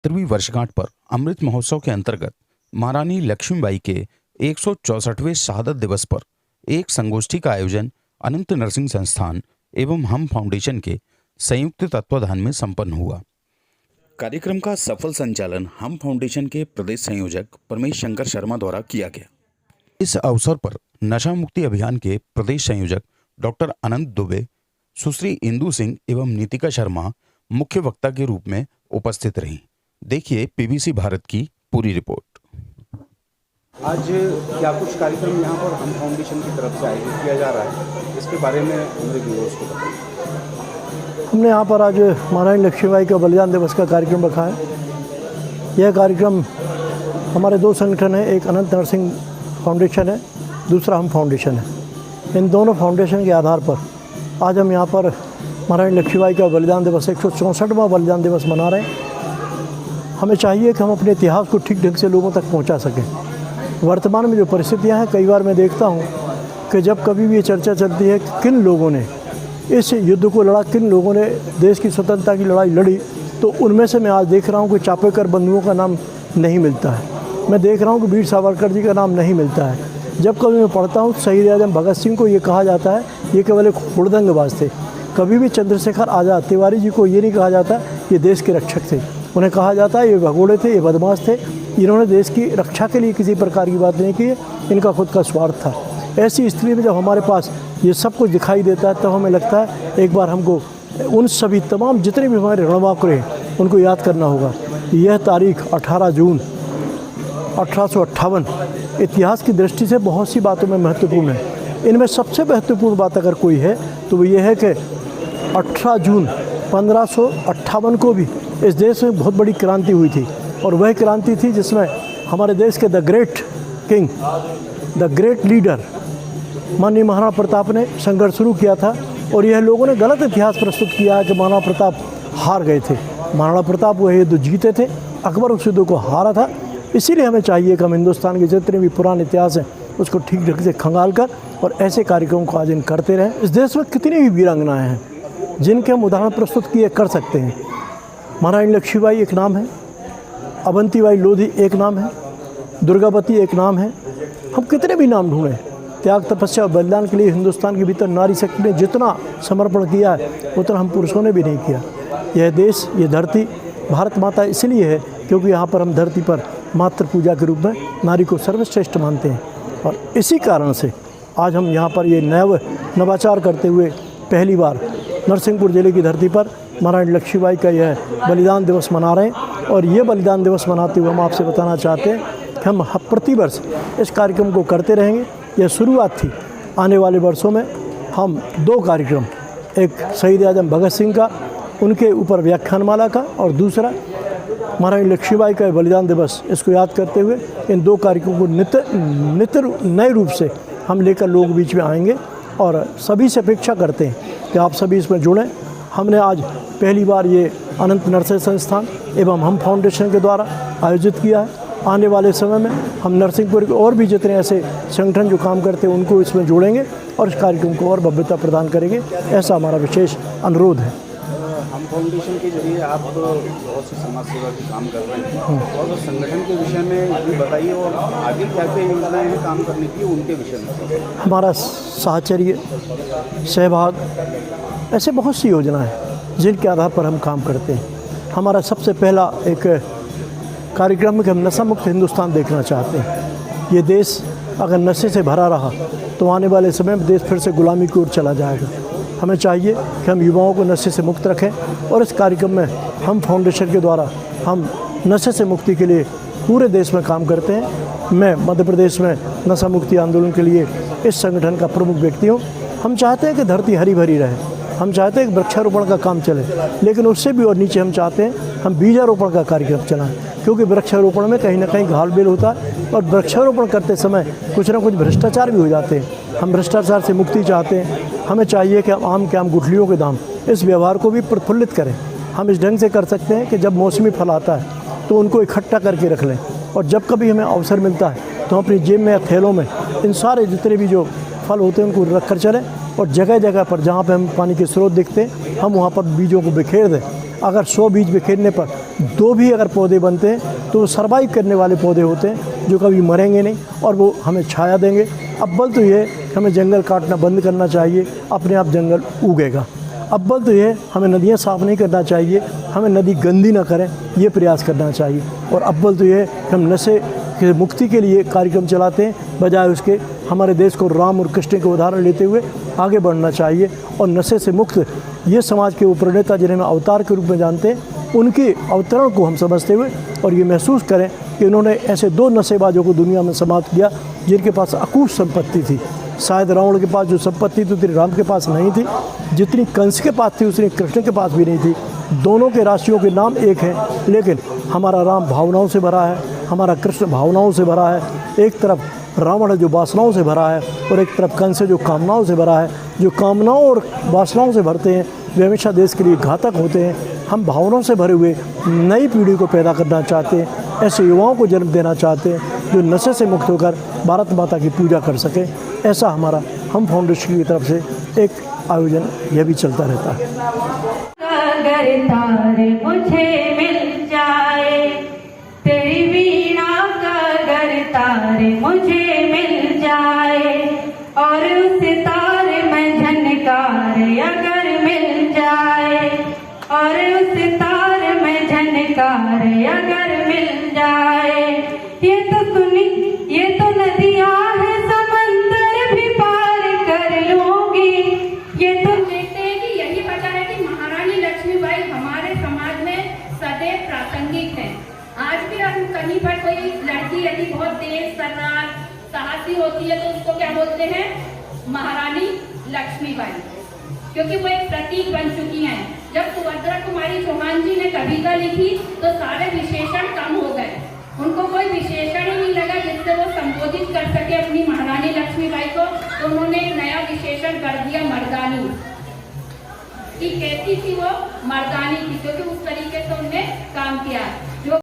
70वीं वर्षगांठ पर अमृत महोत्सव के अंतर्गत महारानी लक्ष्मीबाई के 164वें शहादत दिवस पर एक संगोष्ठी का आयोजन अनंत नरसिंह संस्थान एवं हम फाउंडेशन के संयुक्त तत्वाधान में संपन्न हुआ। कार्यक्रम का सफल संचालन हम फाउंडेशन के प्रदेश संयोजक परमेश शंकर शर्मा द्वारा किया गया। इस अवसर पर नशा मुक्ति अभियान के प्रदेश संयोजक डॉक्टर अनंत दुबे, सुश्री इंदु सिंह एवं नीतिका शर्मा मुख्य वक्ता के रूप में उपस्थित रहीं। देखिए पीबीसी भारत की पूरी रिपोर्ट। आज क्या कुछ कार्यक्रम यहाँ पर हम फाउंडेशन की तरफ से आयोजित किया जा रहा है, इसके बारे में हमारे व्यूअर्स को बताइए। हमने यहाँ पर आज महारानी लक्ष्मीबाई का बलिदान दिवस का कार्यक्रम रखा है। यह कार्यक्रम हमारे दो संगठन हैं, एक अनंत नरसिंह फाउंडेशन है, दूसरा हम फाउंडेशन है। इन दोनों फाउंडेशन के आधार पर आज हम यहाँ पर महारानी लक्ष्मीबाई का बलिदान दिवस 164वां बलिदान दिवस मना रहे हैं। हमें चाहिए कि हम अपने इतिहास को ठीक ढंग से लोगों तक पहुँचा सकें। वर्तमान में जो परिस्थितियाँ हैं, कई बार मैं देखता हूँ कि जब कभी भी ये चर्चा चलती है कि किन लोगों ने इस युद्ध को लड़ा, किन लोगों ने देश की स्वतंत्रता की लड़ाई लड़ी, तो उनमें से मैं आज देख रहा हूँ कि चापेकर बंधुओं का नाम नहीं मिलता है। मैं देख रहा हूँ कि वीर सावरकर जी का नाम नहीं मिलता है। जब कभी मैं पढ़ता हूँ शहीद आजम भगत सिंह को ये कहा जाता है ये केवल एक हुड़दंगबाज थे। कभी भी चंद्रशेखर आज़ाद तिवारी जी को ये नहीं कहा जाता ये देश के रक्षक थे। उन्हें कहा जाता है ये भगोड़े थे, ये बदमाश थे, इन्होंने देश की रक्षा के लिए किसी प्रकार की बात नहीं की है, इनका खुद का स्वार्थ था। ऐसी स्थिति में जब हमारे पास ये सब कुछ दिखाई देता है तब हमें लगता है एक बार हमको उन सभी तमाम जितने भी हमारे रणबांकुर हैं उनको याद करना होगा। यह तारीख 18 जून 1858 इतिहास की दृष्टि से बहुत सी बातों में महत्वपूर्ण है। इनमें सबसे महत्वपूर्ण बात अगर कोई है तो वो ये है कि 18 जून 1558 को भी इस देश में बहुत बड़ी क्रांति हुई थी, और वह क्रांति थी जिसमें हमारे देश के the great king, the great leader माननीय महाराणा प्रताप ने संघर्ष शुरू किया था। और यह लोगों ने गलत इतिहास प्रस्तुत किया है कि महाराणा प्रताप हार गए थे। महाराणा प्रताप वह युद्ध जीते थे, अकबर उस युद्ध को हारा था। इसीलिए हमें चाहिए कि हम हिंदुस्तान के जितने भी पुराने इतिहास हैं उसको ठीक ढंग से खंगाल कर और ऐसे कार्यक्रमों का आयोजन करते रहें। इस देश में कितनी भी वीरांगनाएँ हैं जिनके हम उदाहरण प्रस्तुत किए कर सकते हैं। महारानी लक्ष्मीबाई एक नाम है, अवंतीबाई लोधी एक नाम है, दुर्गावती एक नाम है। हम कितने भी नाम ढूंढें, त्याग तपस्या और बलिदान के लिए हिंदुस्तान के भीतर नारी शक्ति ने जितना समर्पण किया है उतना हम पुरुषों ने भी नहीं किया। यह देश, ये धरती भारत माता इसलिए है क्योंकि यहाँ पर हम धरती पर मातृ पूजा के रूप में नारी को सर्वश्रेष्ठ मानते हैं। और इसी कारण से आज हम यहाँ पर ये नवाचार करते हुए पहली बार नरसिंहपुर ज़िले की धरती पर महारानी लक्ष्मीबाई का यह बलिदान दिवस मना रहे हैं। और ये बलिदान दिवस मनाते हुए हम आपसे बताना चाहते हैं कि हम प्रतिवर्ष इस कार्यक्रम को करते रहेंगे। यह शुरुआत थी, आने वाले वर्षों में हम 2 कार्यक्रम, एक शहीद आजम भगत सिंह का उनके ऊपर व्याख्यानमाला का, और दूसरा महारानी लक्ष्मीबाई का बलिदान दिवस, इसको याद करते हुए इन 2 कार्यक्रमों को नित्य नए रूप से हम लेकर लोगों के बीच में आएंगे। और सभी से अपेक्षा करते हैं कि आप सभी इसमें जुड़ें। हमने आज पहली बार ये अनंत नरसिंह संस्थान एवं हम फाउंडेशन के द्वारा आयोजित किया है। आने वाले समय में हम नरसिंहपुर के और भी जितने ऐसे संगठन जो काम करते हैं उनको इसमें जोड़ेंगे और इस कार्यक्रम को और भव्यता प्रदान करेंगे, ऐसा हमारा विशेष अनुरोध है। हम फाउंडेशन के जरिए आप बहुत से समाज सेवा के काम कर रहे हैं, और संगठन के विषय में भी बताइए, और आगे क्या क्या योजनाएं हैं काम करने की उनके विषय में। हमारा साहचर्य, सहभाग, ऐसे बहुत सी योजनाएं हैं जिनके आधार पर हम काम करते हैं। हमारा सबसे पहला एक कार्यक्रम है कि हम नशा मुक्त हिंदुस्तान देखना चाहते हैं। ये देश अगर नशे से भरा रहा तो आने वाले समय में देश फिर से गुलामी की ओर चला जाएगा। हमें चाहिए कि हम युवाओं को नशे से मुक्त रखें, और इस कार्यक्रम में हम फाउंडेशन के द्वारा हम नशे से मुक्ति के लिए पूरे देश में काम करते हैं। मैं मध्य प्रदेश में नशा मुक्ति आंदोलन के लिए इस संगठन का प्रमुख व्यक्ति हूँ। हम चाहते हैं कि धरती हरी भरी रहे, हम चाहते हैं कि वृक्षारोपण का काम चले, लेकिन उससे भी और नीचे हम चाहते हैं हम बीजारोपण का कार्यक्रम चलाएं, क्योंकि वृक्षारोपण में कहीं ना कहीं घाल-मेल होता है और वृक्षारोपण करते समय कुछ ना कुछ भ्रष्टाचार भी हो जाते हैं। हम भ्रष्टाचार से मुक्ति चाहते हैं। हमें चाहिए कि हम आम के आम गुठलियों के दाम, इस व्यवहार को भी प्रफुल्लित करें। हम इस ढंग से कर सकते हैं कि जब मौसमी फल आता है तो उनको इकट्ठा करके रख लें, और जब कभी हमें अवसर मिलता है तो अपनी जेब में या थैलों में इन सारे जितने भी जो फल होते हैं उनको रख कर चलें। और जगह जगह पर जहाँ पे हम पानी के स्रोत दिखते हैं हम वहाँ पर बीजों को बिखेर दें। अगर 100 बीज बिखेरने पर दो भी अगर पौधे बनते हैं तो वो सर्वाइव करने वाले पौधे होते हैं जो कभी मरेंगे नहीं और वो हमें छाया देंगे। अव्वल तो ये हमें जंगल काटना बंद करना चाहिए, अपने आप जंगल उगेगा। अव्वल तो ये हमें नदियाँ साफ़ नहीं करना चाहिए, हमें नदी गंदी ना करें, ये प्रयास करना चाहिए। और अव्वल तो ये हम नशे के मुक्ति के लिए कार्यक्रम चलाते हैं, बजाय उसके हमारे देश को राम और कृष्ण के उदाहरण लेते हुए आगे बढ़ना चाहिए। और नशे से मुक्त ये समाज के वो प्रणेता जिन्हें हम अवतार के रूप में जानते हैं, उनके अवतरण को हम समझते हुए और ये महसूस करें कि उन्होंने ऐसे दो नशेबाजों को दुनिया में समाप्त किया जिनके पास अकूत संपत्ति थी। शायद रावण के पास जो संपत्ति थी उतनी राम के पास नहीं थी, जितनी कंस के पास थी उतनी कृष्ण के पास भी नहीं थी। दोनों के राशियों के नाम एक हैं, लेकिन हमारा राम भावनाओं से भरा है, हमारा कृष्ण भावनाओं से भरा है। एक तरफ रावण है जो वासनाओं से भरा है और एक तरफ कंस है जो कामनाओं से भरा है। जो कामनाओं और वासनाओं से भरते हैं वे हमेशा देश के लिए घातक होते हैं। हम भावनाओं से भरे हुए नई पीढ़ी को पैदा करना चाहते हैं, ऐसे युवाओं को जन्म देना चाहते हैं जो नशे से मुक्त होकर भारत माता की पूजा कर सकें। ऐसा हमारा हम फाउंडेशन की तरफ से एक आयोजन यह भी चलता रहता है। अगर तारे मुझे मिल जाए, तेरी वीणा का अगर तारे मुझे मिल जाए, और उस तारे में झनकार अगर मिल जाए, और उस तार में झनकार अगर मिल जाए, ये तो सुनी ये तो नदियाँ है समंदर भी पार कर लूंगी। ये तो देखते हैं कि यही वजह है कि महारानी लक्ष्मीबाई हमारे समाज में सदैव प्रासंगिक है। आज भी हम कहीं पर कोई लड़की यदि बहुत तेज तर्रार साहसी होती है तो उसको क्या बोलते हैं, महारानी लक्ष्मीबाई, क्योंकि वो एक प्रतीक बन चुकी हैं। जब सुभद्रा कुमारी चौहान जी ने कविता लिखी तो सारे विशेषण कम हो गए, उनको कोई विशेषण ही नहीं लगा जिससे वो संबोधित कर सके अपनी महारानी लक्ष्मीबाई को, तो उन्होंने एक नया विशेषण कर दिया, मर्दानी। कि कैसी थी वो, मर्दानी थी, क्योंकि उस तरीके से उन्होंने काम किया। जो